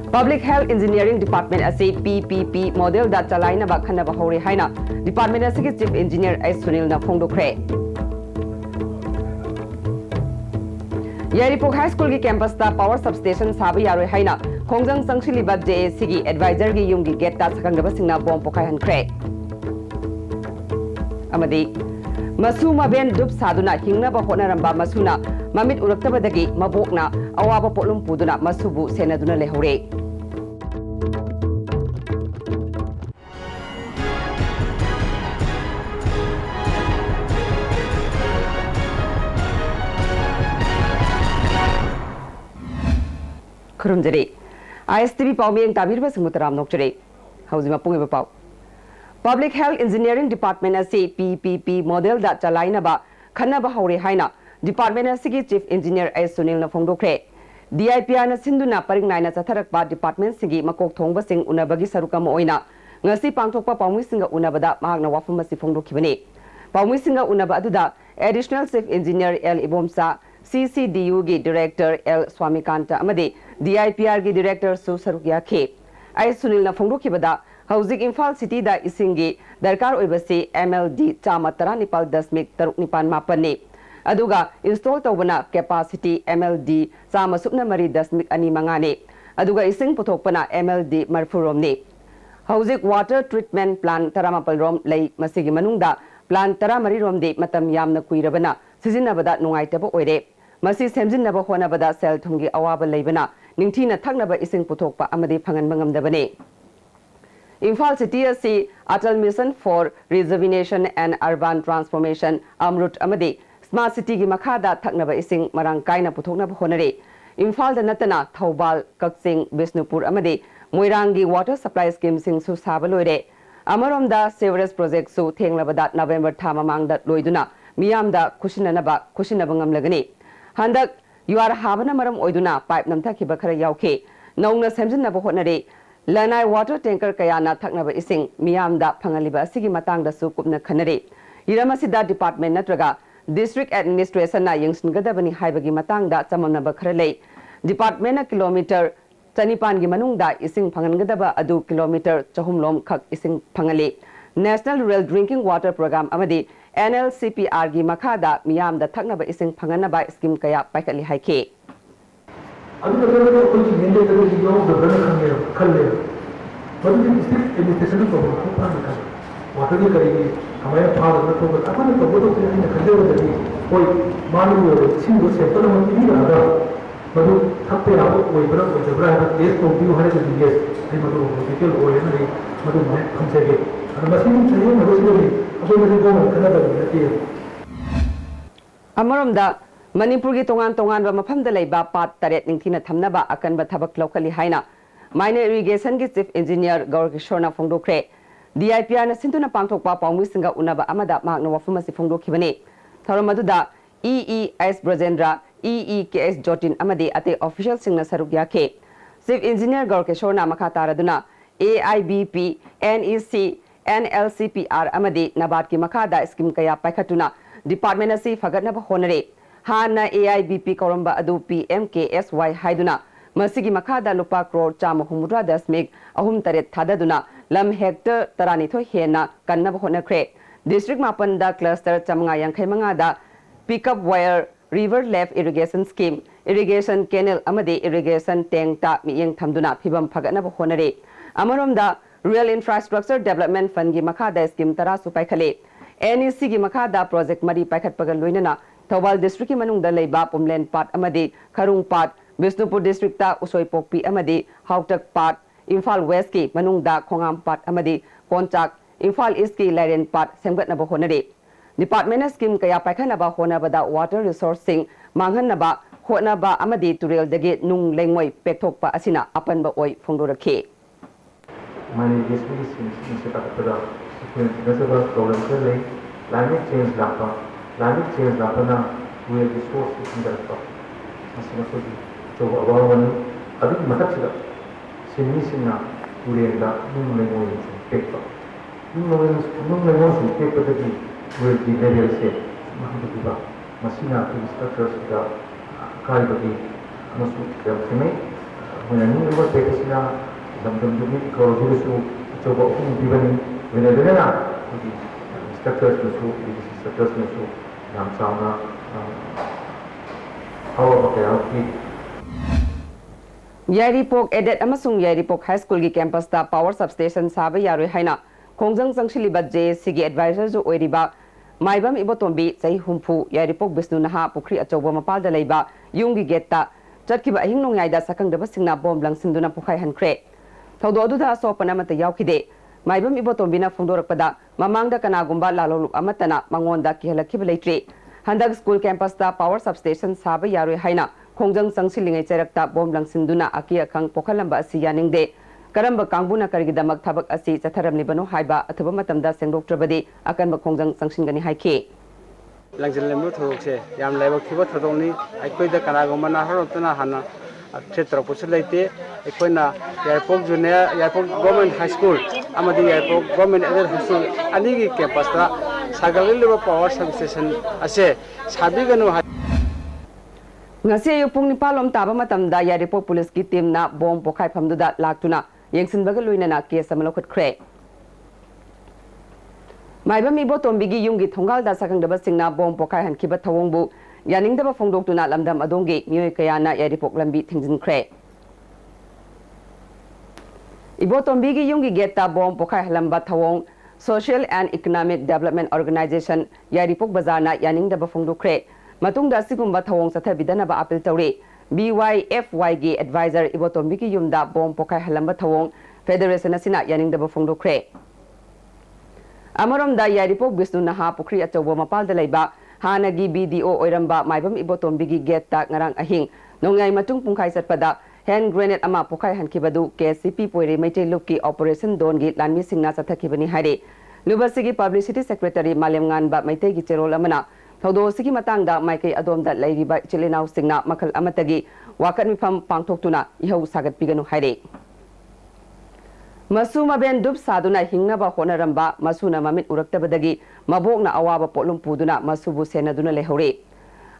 Public Health Engineering Department asi PPP model da chalaina ba khana ba hore haina Department asi ki Chief Engineer S Sunil na phongdokre. Yaripok High School ki campus ta power substation sabi yaroi haina khongjang sangshili ba JAC ki advisor gi yum gi gate ta sakangdaba singna bom pokai hankre. Amadi Masu maben dup saduna hingna ba honaramba masuna mamit uraktabadagi mabokna awaba polum puduna masubu senaduna lehore. Kurumjari ISTV paumeng tabir ba singmutaram nokjari hauzima pungi ba pau Public Health Engineering Department asi PPP model da chalaina ba khana ba hore haina Department asi ki Chief Engineer S Sunil na phongdokre DIPR na sinduna paringnai na chatharak ba department sigi makok thongba sing unabagi saruka ma oina ngasi pangthokpa paumi singa unabada mahakna wafum asi phongdokhibani paumi singa unaba aduda Additional Chief Engineer L Ibomsa CCDU gi Director L Swamikanta amade DIPR gi Director Su Sarukya Khe S Sunil na phongdokhibada Hauzik Imphal City da isingi darkar oibasi MLD chama tara nipal dasmik taruk nipan mapan ni aduga install tawbana capacity MLD chama supna mari dasmik ani mangane aduga ising puthokpana MLD marfurom ni Hauzik water treatment plant tara mapal rom lay masigi manungda plant tara mari rom de matam yamna kuirabana sizinabada nungaitaba oire masi semjinaba honabada sel thumgi awaba leibana ningthina thaknaba ising puthokpa amadi phangan mangamdabane Imphal City asi Atal Mission for Rejuvenation and Urban Transformation Amrut amadi Smart City gi makhada thaknaba ising marang kaina puthoknaba honare Imphal da natana Thoubal Kaksing Bisnupur amadi Moirang gi water supply scheme sing su saba loire Amaromda sewerage project su thenglabada November tha mamangda loiduna miyamda kushinaba ngamlagani handak yuar habana maram oiduna pipe namthakhiba khara yauke naungna semjinaba honare Lanai water tanker kayana thaknaba ising miyamda phangaliba asigi matangda su kupna khanare iramasida department natraga district administration na yengsingadabani haibagi matangda chamamnaba kharalei department na kilometer chanipan gi manungda ising phangangadaba adu kilometer chahumlom khak ising phangale National Rural Drinking Water Program amadi NLCPR gi makhada miyamda thaknaba ising phanganaba scheme kaya paikali haike अभी अगर कोई चीज़ नहीं देते तो ये लोग दबने खाने खल ले मतलब ये सिर्फ एडमिनिस्ट्रेशन को बहुत फाड़ निकाल वाटर की करेगी हमारे फाड़ में तो अपन तो वो तो कहीं खले हो जाती कोई मान लो सिंह से तो हम नहीं रहा मतलब थप्पे आप कोई बड़ा कोई जबरा है देश को भी हमारे जो दिए नहीं मतलब डिटेल हो है नहीं मतलब मैं हमसे के और मशीन चाहिए मतलब से नहीं अब मुझे को खला करती है Amaramda Manipuri tongan ba mafamda leiba pat taret ningthina thamnaba akanba thabak lokali haina Minor Irrigation gi Chief Engineer Gaur Kishore na phongdokre DIPR na sintuna pangthokpa paumi singa unaba amada mahakna wafumasi phongdokhibani thoromaduda EES Brajendra EEKS Jotin amadi ate official singna saruk yakhe Chief Engineer Gaur Kishore na makha taraduna AIBP NEC NLCPR amadi nabat ki makhada scheme kaya paikhatuna department asi fagatnaba honare Hana AIBP Koramba Adu PMKSY Haiduna Masigi Makada Lupa Crore Chama Humudra Dasmik Ahum Taret Thadaduna Lam Hector Taranito Hena Kanabahona Cre District Mapanda Cluster Chamanga Yankemangada Pickup Wire River Left Irrigation Scheme Irrigation Canal Amadi Irrigation Tank Ta Miyang Thamduna Pibam Paganabahonare Amaromda Real Infrastructure Development Fund Gi Makada Scheme Tara Supaikale NEC Gi Makada Project Mari Paikat Pagaluinana Thoubal District manungda leiba Pumlen Pat amadi Kharung Pat Bisnupur District ta Usoi Pokpi amadi Hautak Pat Imphal West ki manungda Khongam Pat amadi Konchak Imphal East ki Laren Pat semgatnaba honare Department scheme kaya paikhanaba honabada water resourcing manghanaba honaba amadi turel dagi nung lengmoi pekthokpa asina apanba oi phongdorakhe Mani district se takpada sequence problem se climate change lapa Climate change lapana will resource in the top. Asinasodi so awawan adik matak sila sinna urenda nung lengo yung paper. Nung lengo yung paper dagi will be level set. Mahal masina to structures da kai bagi masu kami Menyanyi rumah petisnya dalam demi kalau dulu su coba aku dibanding benar-benar di status musuh yang sama awal pakai outfit. Yairipok Edet amasung Yairipok High School gi campus ta power substation sabe yaroi haina khongjang changshiliba JSC gi advisor jo oiriba maibam ibotombi chai humpu Yairipok Bisnu Naha Pukri achoba mapal da leiba yungi gate ta chatkiba ahing nongyai da sakangdaba singna bom langsinduna pukhai hankre thodo aduda sopana mata yaukide maibam ibotombi na phongdorakpada mamangda kanagumba laloluk amatana mangonda kihalakhiba leitre handak school campus ta power substation sabe yaroi haina khongjang changsilingai cherakta bom langsinduna aki akhang pokhalamba asi yaningde karamba kangbuna karigidamak thabak asi chatharamni bano haiba athaba matamda sengdoktrabadi akanba khongjang changsingani haike langsilemu thorokse yam laibak thiba thodongni aikoida kanagomana harotna hana क्षेत्र पुसलेते अखोना airport junior airport government high school अमदी airport government aided high school अनी की campus ता सागलिलिबा power substation असे साबिगनु ngasi ayu pung nipalom taba matamda Yairipok police ki team na bom pokhai phamduda laktuna yengsinbaga luinana case amalokhat khre maiba mi botombigi yungi thongal da sakangdaba singna bom pokhai hankiba thawongbu yaningdaba phongdoktuna lamdam adongi mioi kayana Yairipok lambi thingjin khre ibotombigi yungi geta bom pokhai halamba thawong Social and Economic Development Organization Yairipok bazana yaningdaba phongdokre matungda sigumba thawong sathabidanaba appeal tawre BYFY gi advisor ibotombigi yumda bom pokhai halamba thawong federation asina yaningdaba phongdokre amaromda Yairipok Bisnu Naha Pukri achobo mapalda leiba hanagi BDO oiramba maibam ibotombigi gate ta ngarang ahing nongai matung pungkhai satpada hand grenade ama pokhai hankibadu KCP poire maite lukki operation dongi lanmi singna sathakibani haire lubasigi publicity secretary Malem Nganba maite gi cherol amana thodo sigi matangda maikei adomda leiriba chilinau singna makhal amatagi wakat mifam pangthoktuna ihau sagat piganu haire Masuma ben dub saduna hingnaba honaramba masuna mamit uraktabadagi mabokna awaba polum puduna masubu senaduna lehore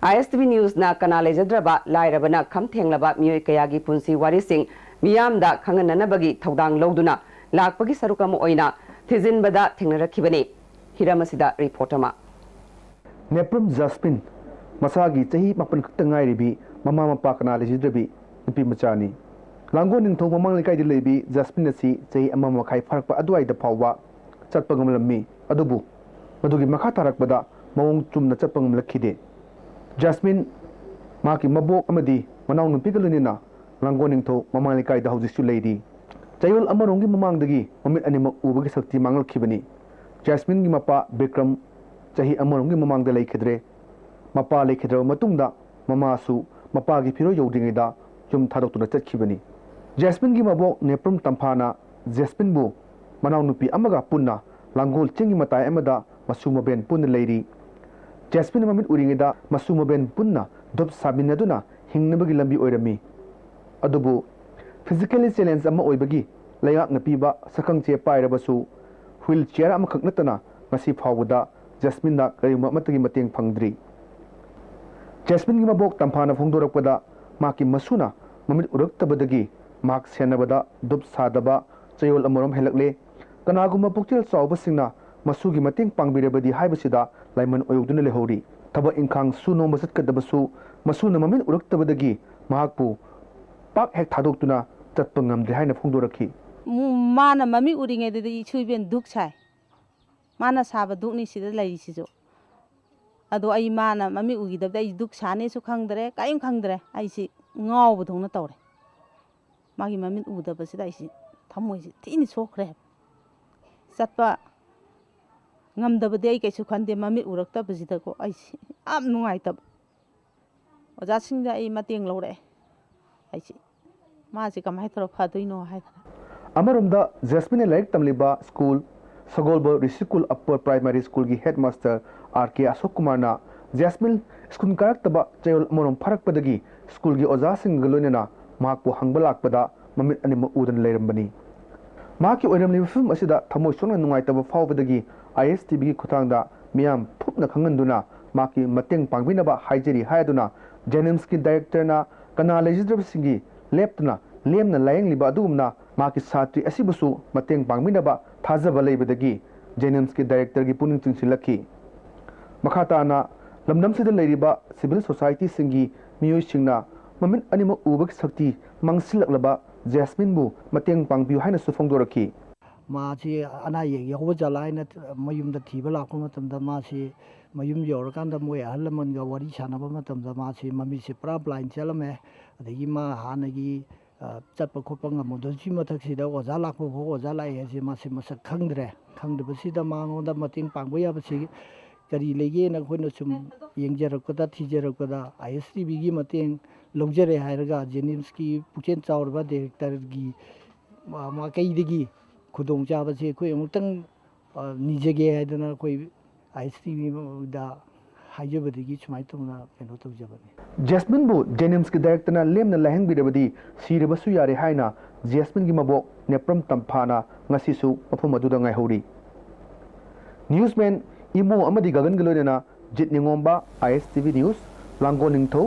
ISTV news na kana lejadraba lairabana khamthenglaba mioi kayagi punsi warising miyamda khangananabagi thodang loduna lakpagi sarukam oina thijinbada thengnarakibani hiramasida report ama Neprum Jaspin masagi chahi mapan khtangai ribi mama mapa kana lejadrabi nupi machani Lango ning thong mamang likai dilebi Jaspin si chahi amama khai pharakpa aduai da phawwa chatpangam lammi adubu madugi makha tarakbada mawong chumna chatpangam lakhide Jasmine maki mabok amadi manaw nupi galunina Lango ning tho mamang likai da haujisu leidi chayol amarongi mamangdagi mamit animak ubagi sakti mangal khibani Jasmine gi mapa Bikram chahi amarongi mamangda leikhidre mapa leikhidra matungda mama su mapa gi phiro yodingaida yum thadokuna chakhibani Jasmine gi mabok Neprum Tamphana Jasmine bu manaw nupi amaga punna Langol chingi matai amada masuma ben punna leiri Jasmine mamit uringida masuma ben punna dob sabinaduna hingnabagi lambi oirami adubu physically challenge ama oibagi layak napiba sakangche pairabasu wheelchair ama khaknatana ngasi phawuda Jasmine da karima matagi mateng phangdri Jasmine gi mabok Tamphana phongdorakpada maki masuna mamit uraktabadagi mak senabada dub sadaba chayol amorom helakle kanaguma puktil chawbasingna masugi mateng pangbirabadi haibasida laiman oyogduna lehori thaba inkhang suno masat kadabasu masuna mamin uraktabadagi mahakpu pak hek thadoktuna chatpa ngamdre haina phongdorakhi mana mami uringe de chuiben duk chai mana saba dukni sida lai sijo ado ai mana mami ugidab dai duk sane su khangdre kaim khangdre ai si ngaw budhongna tawre magi mamin udaba sida ai si thamoi si tini sokre satpa ngamdaba de ai kaisu khande mami urakta bajida ko ai si am nungai tab oja singda ai mateng lore ai si ma si kamai thoro phadoino hai Amarumda Jasmine laik tamliba school Sagolbo Risukul Upper Primary School gi headmaster RK Ashok Kumar na Jasmine school karak taba chayol amorom pharak padagi school gi oja sing galonena makpo hangbalak pada mamit anima udan leirambani maki oiramli film asida thamoi sona nungai taba fawbadagi ISTV gi khutangda miyam phupna khanganduna maki mateng pangbinaba haijeri hayaduna Jenims ki director na kana legislative singi leptuna ꯂꯦꯝꯅ ꯂꯥꯌꯦꯡꯂꯤꯕ ꯑꯗꯨꯒꯨꯝꯅ ꯃꯍꯥꯛꯀꯤ ꯁꯥꯇ꯭ꯔꯤ ꯑꯁꯤꯕꯨꯁꯨ ꯃꯇꯦꯡ ꯄꯥꯡꯃꯤꯟꯅꯕ ꯊꯥꯖꯕ ꯂꯩꯕꯗꯒꯤ ꯖꯦꯅꯤꯝꯁꯀꯤ ꯗꯥꯏꯔꯦꯛꯇꯔꯒꯤ ꯄꯨꯛꯅꯤꯡ ꯆꯤꯡꯁꯤꯜꯂꯛꯈꯤ ꯃꯈꯥ ꯇꯥꯅ ꯂꯝꯗꯝꯁꯤꯗ ꯂꯩꯔꯤꯕ ꯁꯤꯚꯤꯜ ꯁꯣꯁꯥꯏꯇꯤꯁꯤꯡꯒꯤ ꯃꯤꯑꯣꯏꯁꯤꯡꯅ ꯃꯃꯤꯠ ꯑꯅꯤꯃꯛ ꯎꯕꯒꯤ ꯁꯛꯇꯤ ꯃꯥꯡꯁꯤꯜꯂꯛꯂꯕ ꯖꯦꯁꯃꯤꯟꯕꯨ ꯃꯇꯦꯡ ꯄꯥꯡꯕꯤꯌꯨ ꯍꯥꯏꯅꯁꯨ ꯐꯣꯡꯗꯣꯔꯛꯈꯤ मासी अना यौब जलाइन मयूम थीब लाप मासी मयूम यौरकान मोई अहल लमन वरी सानब मासी ममी से पूरा ब्लाइन चलमे अदगी मा हानगी चप खोप गमदसी मथक्सीद ओजा लाप ओजा लाए मासी मसक खंद्रे खंदबसीद मांगोंद मतेंग पांगबो याबसी करी लेगे नखोन सुम येंजरकदा थीजरकदा ISTV की मतेंग लौजरे हायरगा जेनिम्स की पुचेन चावरबा डायरेक्टर की मा कईदगी खुदों चाबसे अखोई अमुतंग निजगे हायदना अखोई ISTV दा हायजबदगी सुमाय तौना केनो तौजबनी जेस्मिनबु जेनिम्स की डायरेक्टरना लेमना लाहेंबिरबदी सिरबसु यारे हायना जेस्मिन की मबोक नेप्रम तंफाना ngasisu मफम अदुदा ngaihori न्यूज़मैन इमो अमदी गगन गलोनेना जित निंगोंबा ISTV news लांगो Ningthou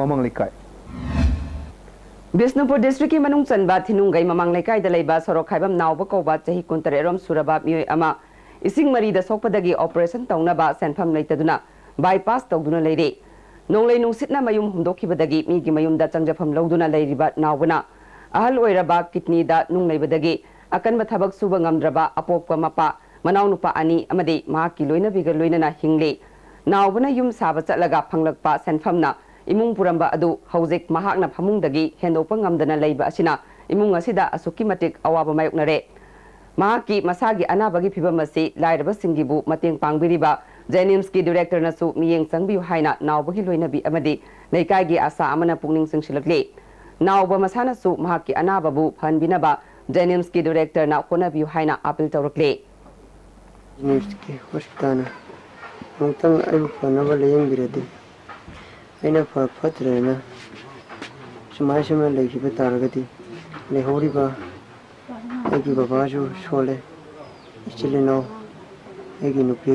ममंग लेकाय Bishnupur district की मनुंग चनबा थिनुंगै ममंग लेकाय दलैबा सोरो खाइबम नावबा कौबा चही कुंतरेरोम सुरबा मियोय अमा इसिंग मरी द सोकपदगी ऑपरेशन तौनबा सेनफम लेतदुना बाईपास तौदुना लेरे नोंगलै नुंसितना मयुम हुंदोखिबदगी मीगी मयुमदा चंगजफम लौदुना लेरिबा नावबना अहल ओइरबा किडनी दा नुंगलैबदगी अकनबा थबक सुबा ngamdraba अपोपका मपा मनाव नुपा अनि अमदे माकी लोइना बिगर लोइना हिंगले नावबना युम साबा चलगा फंगलकपा सेनफमना इमुंग पुरंबा अदु हौजिक महाकना फमुंगदगी हेंदोपा ngamdana leiba asina इमुंग asida asuki matik awaba mayoknare महाकी मसागी अनाबगी फिबम असी लाइरबा सिंगिबु मतेंग पांगबिरिबा जेनिम्स की डायरेक्टर नसु मियेंग संगबियु हाइना नावबगी लोइनबी अमदि लेकाइगी आशा अमना पुंगनिंग सिंगसिलकले नावबा मसानसु महाकी अनाबबु फनबिनबा जेनिम्स की डायरेक्टर ना होनबियु हाइना अपील तौरकले जेनिम्स की हॉस्पिटल मोंतंग आयु फनबा लेयंगिरदि अइना फतरेना सुमाय सुमाय लेखिबा तारगदि लेहौरिबा एगी बाबाजु सोले इचिलिनो एगी नुपी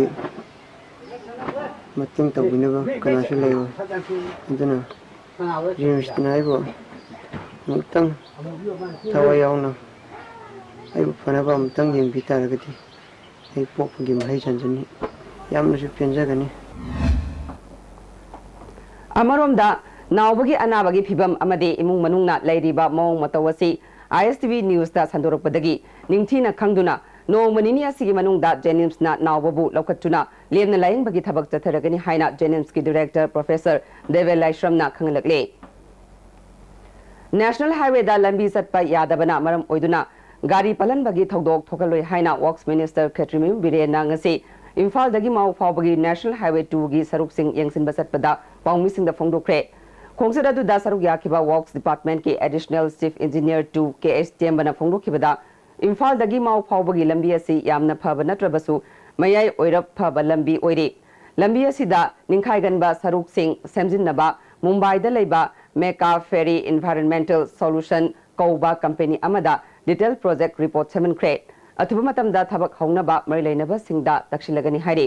मतिंग तौबिनबा कनासु लेयो अदुना जेनिम्स नाइबो मोंतंग थवायावना आयु फनबा मोंतंग येंबि तारगदि आई पोपगी महै संजनी यामनसु पेंजागनी अमरोमदा नावबगी अनाबगी फिबम अमदे इमुंग मनुंगना लैरिबा मौंग मतवसी ISTV न्यूज़ दा संदोरकपदगी निंगथीना खंगदुना नोमनिनी असिगी मनुंगदा जेनिम्स ना नावबबु लौकतुना लेमना लायंबगी थबक चथरगनी हाइना जेनिम्स की डायरेक्टर प्रोफेसर देवेल लाइश्रमना खंगलकले नेशनल हाईवे दा लंबी चटपा यादबना मरम ओइदुना गाड़ी पलनबगी थौदोक थोकलोय हाइना वर्क्स मिनिस्टर खेत्रिमिम बिरेना ngasi इम्फाल दगी माउ फावबगी नेशनल हाईवे 2 गी सरुकसिंग यंगसिनबा चटपदा पाउमिसिंग दा फोंदोखरे खोंगसदा दु दा सरुक याखिबा वर्क्स डिपार्टमेंट के एडिशनल चीफ इंजीनियर 2 KS टेम्बना फोंदोखिबदा इम्फाल दगी माउ फावबगी लंबी असि यामना फब नत्रबसु मयाय ओइरप फब लंबी ओइरे लंबी असिदा निंखाइगनबा सरुकसिंग सेमजिनबा मुंबई दा लेबा मेका फेरी एनवायरनमेंटल सॉल्यूशन कौबा कंपनी अमदा डिटेल प्रोजेक्ट रिपोर्ट सेमनख्रे अथुबा मतमदा थबक हौनबा मरिलैनबा सिंगदा तक्षिलगनी हाइरे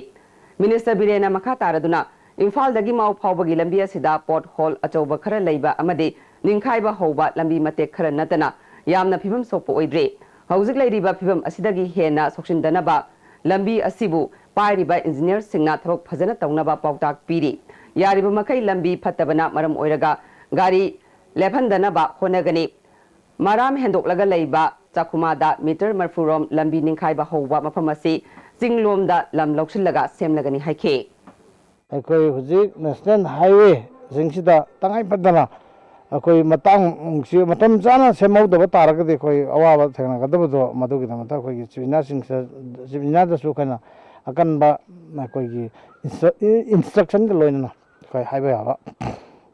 मिनिस्टर बिरेना मखा तारदुना इम्फाल दगी माउ फावबगी लंबी असिदा पोर्ट होल अचौबा खरा लैबा अमदे निंखाइबा हौबा लंबी मतेक खरा नतना यामना फिबम सोपो ओइद्रे हौजिक लैरिबा फिबम असिदगी हेना सोक्सिनदनबा लंबी असिबु पाइरिबा इंजीनियर सिंगना थबक फजना तौनबा पाउताक पीरी यारिबा मखै लंबी फत्तबना मरम ओइरगा गाड़ी लेफनदनबा होनगनी माराम हेंदोकलगा लैबा चाकुमादा मीटर मरफुरोम लंबी निंखाइबा हौबा मफम असि चिंगलोमदा लम लौसिलगा सेमलगनी हाइखे अखोई हुजिक नेशनल हाईवे जिंगसिदा तंगाई पदना अखोई मतंग से मतम जाना सेमौदब तारगदि अखोई अवाबा थेंगनगदबदो मदुगिदमता अखोई चिना सिंगसा चिना दसु खना अकनबा अखोई इंस्ट्रक्शन के लोइना अखोई हाईवे आवा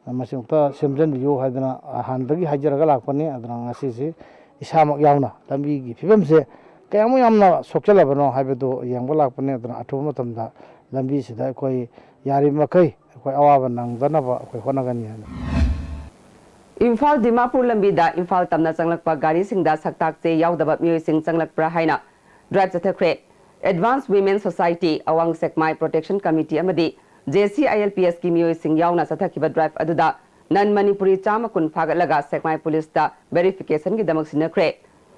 मसिंगता सेमजन बियो हादना हानदगी हाजरगा लाखपने अदना ngasi इसामक यावना लंबी की फिबम से कयामु यामना सोक्चलबनो हाइबदो यांगबा लाखपने अदना अथुब मतमदा लंबी सिदा अखोई यारी मखै अखोई अवाबा नंगदनबा अखोई होनगनी हाना इम्फाल दिमापुर लंबी दा इम्फाल तमना चंगलकपा गाड़ी सिंगदा सक्ताक से यावदबा मियोय सिंग चंगलकप्रा हाइना ड्राइव चथख्रे एडवांस वुमेन सोसाइटी अवांग सेकमाई प्रोटेक्शन कमिटी अमदी JCILPS की मियोय सिंग यावना चथखिबा ड्राइव अदुदा non Manipuri chama kun phagalaga Sekmai police da verification gi damak sinakre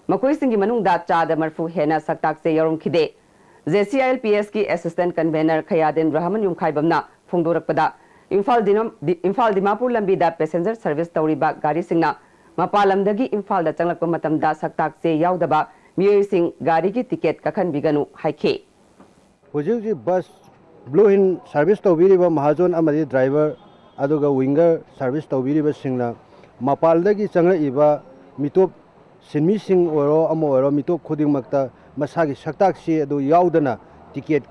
makoi singi manungda chada marfu hena saktak se yorum khide JCILPS ki assistant convener Khayadin Rahman Yumkhaibamna phongdorakpada Imphal Dimapur lambi da passenger service tawriba gari singna mapalamdagi Imphal da changlakpa matamda saktak se yaudaba miyoi sing gari ki ticket kakhan biganu haike Hoji bus blue in service tawbiriba mahazon amadi driver aduga winger service tawbiriba singna mapaldagi changlaiba mitop sinmi sing oro amo oro mitop khuding makta masagi saktak si adu yaudana ticket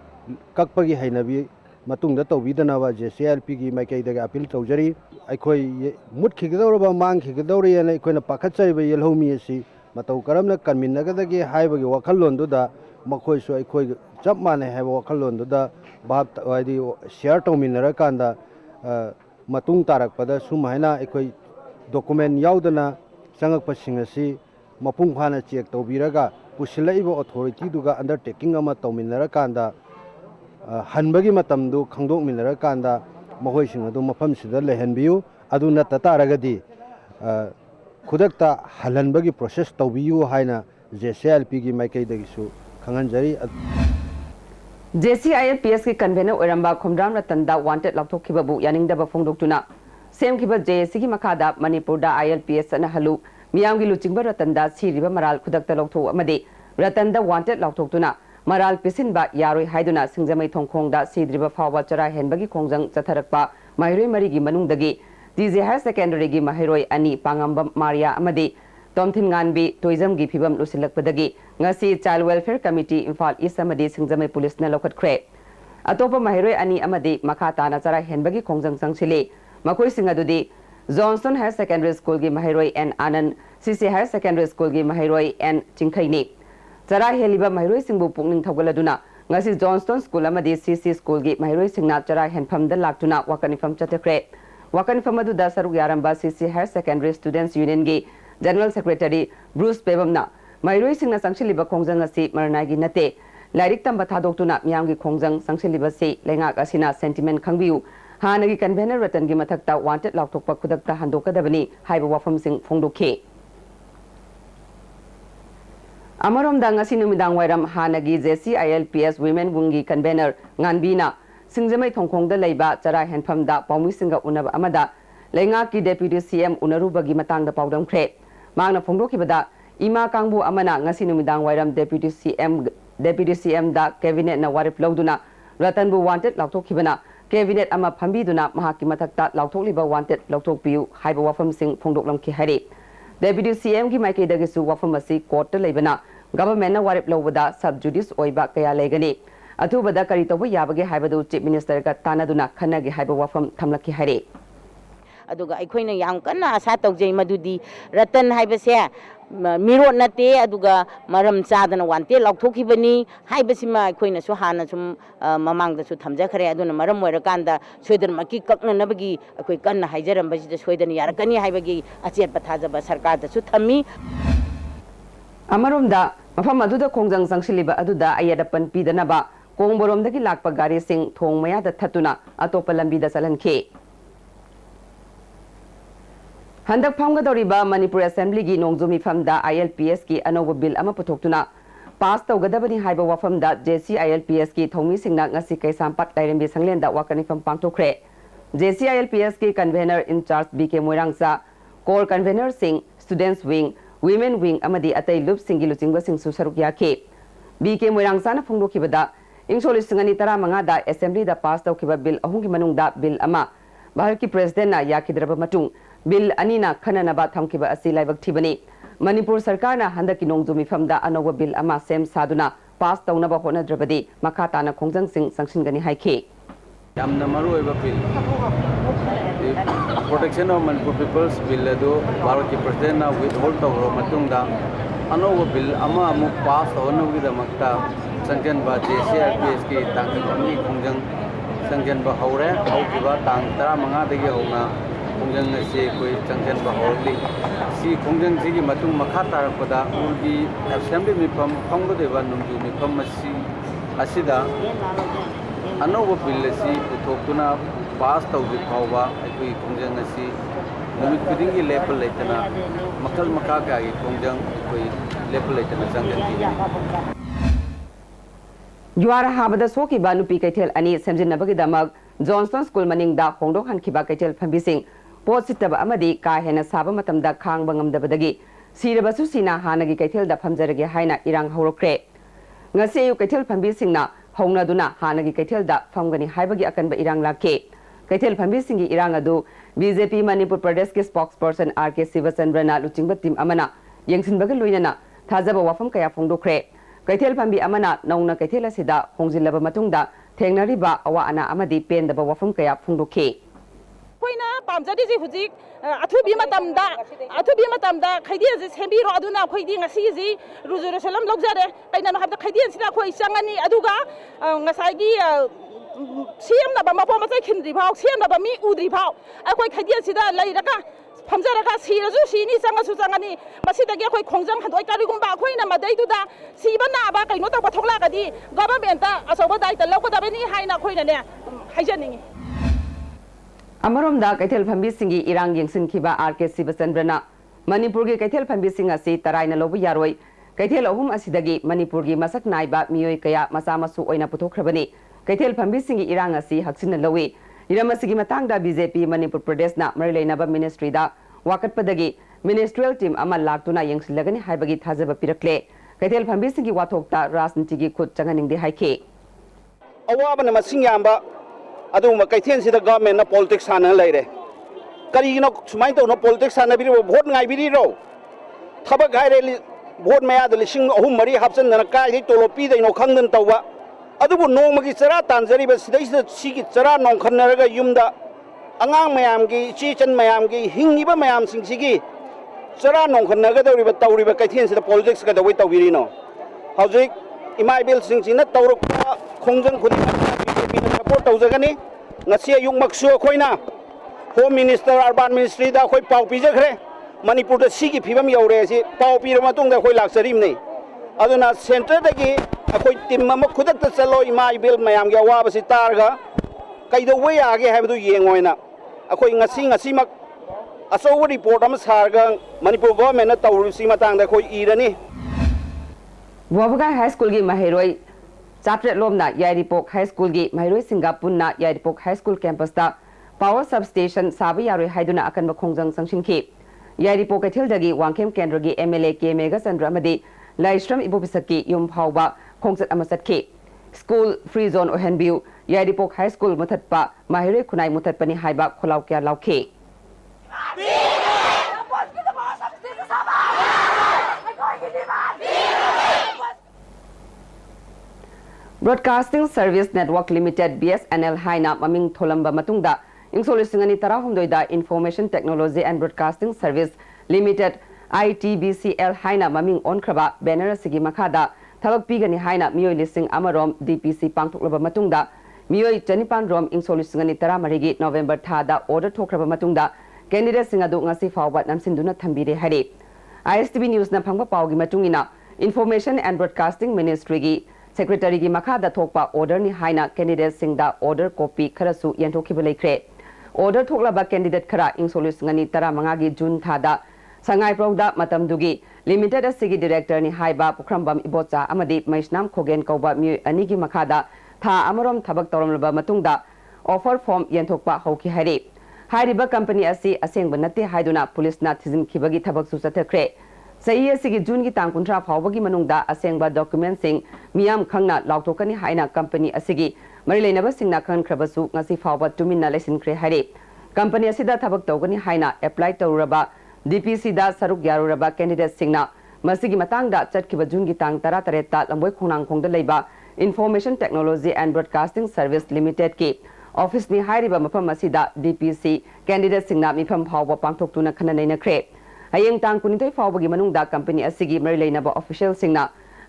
kakpagi hainabi matungda tawbidana wa JCLP gi maikai daga appeal tawjari aikoi mut khigdawraba mang khigdawri ana ikoina pakhatchaiba yelhomi asi matau karamna kanminnagadagi haibagi wakhallonduda makhoi su aikoi chap mane haiba wakhallonduda bab wadi share tawminnara kanda matung tarakpada sumhaina aikoi document yaudana changakpa singasi mapung phana check tawbiraga pusilaiba authority duga undertaking ama tawminnara kanda hanbagi matamdu khangdok minara kanda mahoi sing adu mafam sida lehenbiu adu na tataragadi khudakta halanbagi process tawbiu haina JCLP gi maikai dagisu khanganjari JCILPS ki convener oiramba Khomram Ratanda wanted laptokhibabu yaningdaba phongdoktuna semkhiba JC gi makada Manipur da ILPS na halu miyamgi luchingba Ratanda siriba maral khudakta lokthok amade Ratanda wanted laptoktuna maral pisinba yaroi haiduna singjamai thongkhongda sidriba fawa chara henbagi khongjang chatharakpa mairoi marigi manungdagi DJ Higher Secondary gi mahairoi ani pangamba Maria amadi Tomthin Nganbi tourism gi phibam lusilakpadagi ngasi Child Welfare Committee Imphal East amadi singjamai police na lokhatkre atopa mahairoi ani amadi makata na chara henbagi khongjang sangsile makoi singadudi Johnson Higher Secondary School gi mahairoi N Anand CC Higher Secondary School gi mahairoi N Chingkhaini Zara heliba mahairoi singbu pukning thawgaladuna ngasi Johnston School amadi CC School gi mahairoi singna chara henpham da laktuna wakanifam chatakre wakanifam adu da saruk yaramba CC Higher Secondary Students Union gi General Secretary Bruce Pebamna mahairoi singna sangshiliba khongjang asi marnagi nate lairik tamba thadoktuna miyamgi khongjang sangshiliba se lengak asina sentiment khangbiu hanagi convener Ratan gi mathakta wanted laktokpa khudakta handokadabani haiba wafam sing phongdokhe Amarom da ngasi numidang wairam hanagi JCILPS Women Wungi convener Nganbina singjamai thongkhongda leiba chara henpham da paumi singa unaba amada lenga ki deputy CM unarubagi matangda paudam khre mangna phongdokhibada ima kangbu amana ngasi numidang wairam deputy CM da cabinet na warip loduna Ratanbu wanted lauktokhibana cabinet ama phambiduna mahaki mathakta laukthokliba wanted laukthokpiu haiba wafam sing phongdoklamki haire Deputy CM ki maike dagisu wafam asi court leibana government na warip lobada sub judice oiba kaya legani athubada kari tobu yabage haibadu chief minister ka tanaduna khanagi haiba wafam thamlaki haire aduga aikoina yam kana asa tawjai madudi Ratan haibase miro nate aduga maram chadana wante laukthokibani haibasima aikoina su hana sum mamangda su thamjakhare aduna maram oirakanda soidan maki kakna nabagi akoi kanna haijaram basida soidan yarakani haibagi achet pathajaba sarkar da su thammi Amaromda mafam aduda khongjang sangshiliba aduda ayadapan pidanaba kongboromdagi lakpa gari sing thong maya da thatuna atopa lambi da salanke Handak phanggadoriba Manipur Assembly gi nongjumi famda ILPS ki anoba bill ama putoktuna pass tawgadabani haiba wafamda JCILPS ki thomi singna ngasi kaisampat lairembi sanglenda wakani fam pangtokre JCILPS ki convener in charge BK Moirangsa core convener sing students wing women wing amadi atai lup singi luchingba sing su saruk yakhe BK Moirangsa na phongdokhibada ingsoli singani tara manga da assembly da pass tawkhiba bill ahungi manungda bill ama Bharat ki president na yakidraba matung bill anina khananaba thamkiba asi laibak thibani Manipur sarkar na handaki nongjumi famda anoba bill ama sem saduna pass tawnaba honadrabadi makata na khongjang sing sangsingani haikhe yamna maru oiba bill protection of Manipur people's bill adu Bharat ki president na withhold tawro matungda anoba bill ama amu pass tawnagi damakta sangjan ba JCILPS ki tangkami khongjang sangjan ba haure haukiba tang 15 dagi hauna khongjang ase koi sangjan ba haurli si khongjang sigi matung makha tarakpada urgi assembly mifam phangdeba nungju mifam asi asida anoba bill si puthokuna पास तौद्रि फाउबा अखोई खोंजंग असी नुमित खुदिंगी lapel लेतना मखल मखा कागी खोंजंग अखोई lapel लेतना Changan युवारा हाबदा सोकिबा नुपी कैथेल अनि सेमजिनबगिदमक Johnson school मनिंगदा होंदोक हनखिबा कैथेल फंबिसिंग pot सितबा अमदी का हेना साबा मतमदा खांगबा ngamdabadagi सिरबसु सिना हानगी कैथेल दा फमजरगे हाइना इरांग हौरक्रे ngase yu कैथेल फंबिसिंगना हौनादुना हानगी कैथेल दा फमगनी हाइबगी अकनबा इरांग लाके कैथेल फंबिसिंगी इरांग अदु बीजेपी मणिपुर प्रदेश के स्पोक्सपर्सन आर.के. शिवचंद्रना लुचिंगबा टीम अमना यंगसिनबगा लोइनना थाजबा वाफम कया फोंदोक्रे कैथेल फंबी अमना नौना कैथेल असिदा होंजिलबा मतुंगदा थेंगनरिबा अवा अना अमदी पेंदबा वाफम कया फोंदोखे कोइना पामजदी जी हुजिक अथुबी मतमदा खैदी जे सेंबिरो अदुना खोइदी ngasi जी रुजुरेसलम लौजरे कैना हाबदा खैदी सिना खोइ चंगनी अदुगा ngसाइगी सेमनबा मपो मचै खिनद्रि भाव सेमनबा मी उद्रि भाव अखोइ खैदी सिदा लैरका फमजरका सिरजु सिनी चंगसु चंगनी मसिदगी अखोइ खोंजंग हदोइ कारिगुम्बा अखोइना मदैदुदा सिबा नाबा कैनो तब थोक्लागदी गवर्नमेंट असौबा दायित्व लौगदबनी हाइना अखोइनाने हाइजनिंगी अमरोमदा कैथेल फंबिसिंगी इरांग यंगसिनखिबा आर.के. शिवचंद्रना मणिपुर के कैथेल फंबिसिंग असि तराइना लोबु यारोइ कैथेल अहुम असिदगी मणिपुर की मसक नाइबा मियोय कया मसा मसु ओइना पुथोख्रबनी कैथेल फंबिसिंगी इरांग असि हक्सिन लौइ इरमसिगी मतंगदा बीजेपी मणिपुर प्रदेशना मरिलेनबा मिनिस्ट्रीदा वाकटपदगी मिनिस्ट्रियल टीम अमा लाक्तुना यंगसिलगनी हाइबगी थाजबा पिरक्ले कैथेल फंबिसिंगी वाथोक्ता राजनीतिगी खुद चंगनिंगदे हाइखे अवाबन मसिंग याम्बा अदुम कैथेन सिदा गवर्नमेंट ना पॉलिटिक्स साना लेरे करिगिनो सुमाइ तौनो पॉलिटिक्स साना बिरो वोट ngai बिरिरो थबक गाइरे वोट मया द लिसिंग अहुम मरी हापसन ना काइ तोलो पी दैनो खंगन तौबा अदुबु नोंमगी चरा तानजरिबा सिदैस सिगी चरा नोंखनरगा युमदा अंगांग मयामगी चीचन मयामगी हिंगिबा मयाम सिंगसिगी चरा नोंखनरगा दौरिबा तौरिबा कैथेन सिदा पॉलिटिक्स का दवै तौबिरिनो हौजिक इमाइ बिल सिंगसिना तौरकपा खोंजन खुदि सपोर्ट तौजगनी ngasi ayung maksu khoina home minister urban ministry दा खोइ पाउ पिजखरे मणिपुर दा सिगी फिबम यौरे सि पाउ पिर मतुंग दा खोइ लाक्सरिम नै अदुना सेंटर दगी अखोइ टीम अम खुदत चलो इमा इबिल मयाम गे अवाब सि तारगा कैदो वे आगे हाबदु येंगोइना अखोइ ngasi मक असौ रिपोर्ट अम सारगा मणिपुर गवर्नमेंट ना तौरुसि मतंग दा खोइ इरनी वाबगा हाई स्कूल की महिरोई चाप्रेट लोमना यारिपोक हाई स्कूल की महिरोई सिंगापुरना यारिपोक हाई स्कूल कैंपस दा पावर सब स्टेशन साबि यारोई हाइदुना अकन खोंजंग संसिंखि यारिपोक कैथेलदगी वांखेम केंद्र की एमएलए के मेगा चंद्र अमदी लाइश्रम इबोबिसकी युम फाउबा खोंचत अमा चटखि स्कूल फ्री जोन ओहनबिउ यारिपोक हाई स्कूल मुथतपा महिरोई खुनाई मुथतपनी हाइबा खोलाव क्या लाउखे broadcasting service network limited BSNL हाइना ममिंग थोलंबा मतुंगदा इंसोलिसिंगनी तरा हुंदोइदा information technology and broadcasting service limited ITBCL हाइना ममिंग ओनख्रबा बैनर सिगी मखादा थबक पीगनी हाइना मियोय लिसिंग अमरोम DPC पांगथोकलबा मतुंगदा मियोय चनिपान रोम इंसोलिसिंगनी तरा मरिगी नवंबर थादा ऑर्डर थोख्रबा मतुंगदा कैंडिडेट सिंग अदु ngasi फावबा नमसिंदुना थंबिरे हारे ISTV न्यूज़ ना फंगबा पावगी मतुंगिना इंफॉर्मेशन एंड ब्रॉडकास्टिंग मिनिस्ट्री की सेक्रेटरी की मखादा थोकपा ऑर्डर नि हाइना कैंडिडेट सिंगदा ऑर्डर कॉपी खरसु यंथोखिबा लेख्रे ऑर्डर थोकलाबा कैंडिडेट खरा इंसोलिसिंगनी तरा मंगागी जून थादा संगाई प्रौदा मतमदुगी लिमिटेड असिगी डायरेक्टर नि हाइबा पुखरमबम इबोचा अमदी मैसनाम खोगेन कौबा मी अनिगी मखादा था अमरोम थबक तौरमलबा मतुंगदा ऑफर फॉर्म यंथोकपा हौखि हारे हाइरिबा कंपनी असि असेंगबा नते हाइदुना पुलिसना थिजिनखिबगी थबक सु चथख्रे सही असिगी जून की तांग 19 फावबगी मनुंगदा असेंगबा डॉक्यूमेंट सिंग मियाम खंगना लाउथोकनी हाइना कंपनी असिगी मरिलेनबा सिंगना खनख्रबसु ngasi फावबा तुमिनना लेसिनख्रे हारे कंपनी असिदा थबक तौगनी हाइना अप्लाई तौरबा DPC दा सरुक यारुरबा कैंडिडेट सिंगना मसिगी मतंगदा चटखिबा जून की तांग 13 ता लंबोय खोंनांगखोंगदा लेबा information technology and broadcasting service limited की ऑफिस नि हाइरिबा मफम असिदा DPC कैंडिडेट सिंगना मिफम फावबा पांगथोकतुना खननैनख्रे हयेंग तांग 19 फावबगी मनुंगदा कंपनी असिगी मरिलेनबा ऑफिशियल सिंगना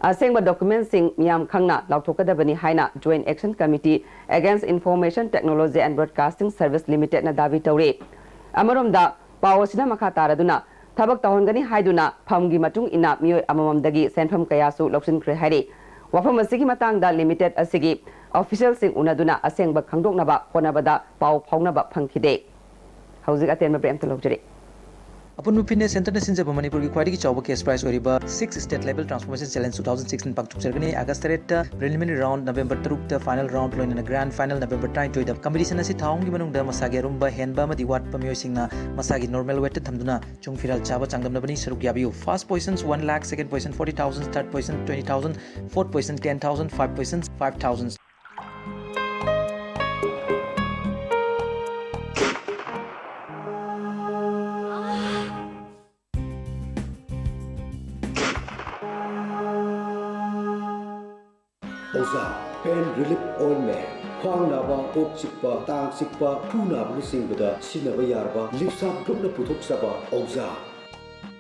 असेंगबा डॉक्यूमेंट सिंग मियाम खंगना लाउथोकदबनी हाइना joint action committee against information technology and broadcasting service limited ना दावी तौरे अमरोमदा पावसिना मखा तारदुना थबक तहनगनी हाइदुना फमगी मतुंग इना मियोय अमममदगी सेनफम कयासु लौसिनख्रे हारे Wafam asigi matangda limited asigi official sing unaduna asengba khangdoknaba honabada pau phaunaba phangkhide. Hauzik atenma prem talokjari. Upon fitness center ne sinjaba Manipuri ki khwaidi chawba case prize oriba 6 state level transformation challenge 2016 pangchuk sergani August 8 preliminary round November 3 ta final round loina grand final November 9 da competition asi thaung gi manung da masagi rumba henba madi wat pamyo singna masagi normal weight thamduna chung firal chaba changdam bani saruk yabiu first positions 1 lakh second position 40,000 third position 20,000 fourth position 10,000 fifth position 5,000 Pain Relief Ointment Khwang naba, kok chikpa, tang chikpa, phu naba na singbada sinaba yarba, lipsam drop na puthok saba, Oza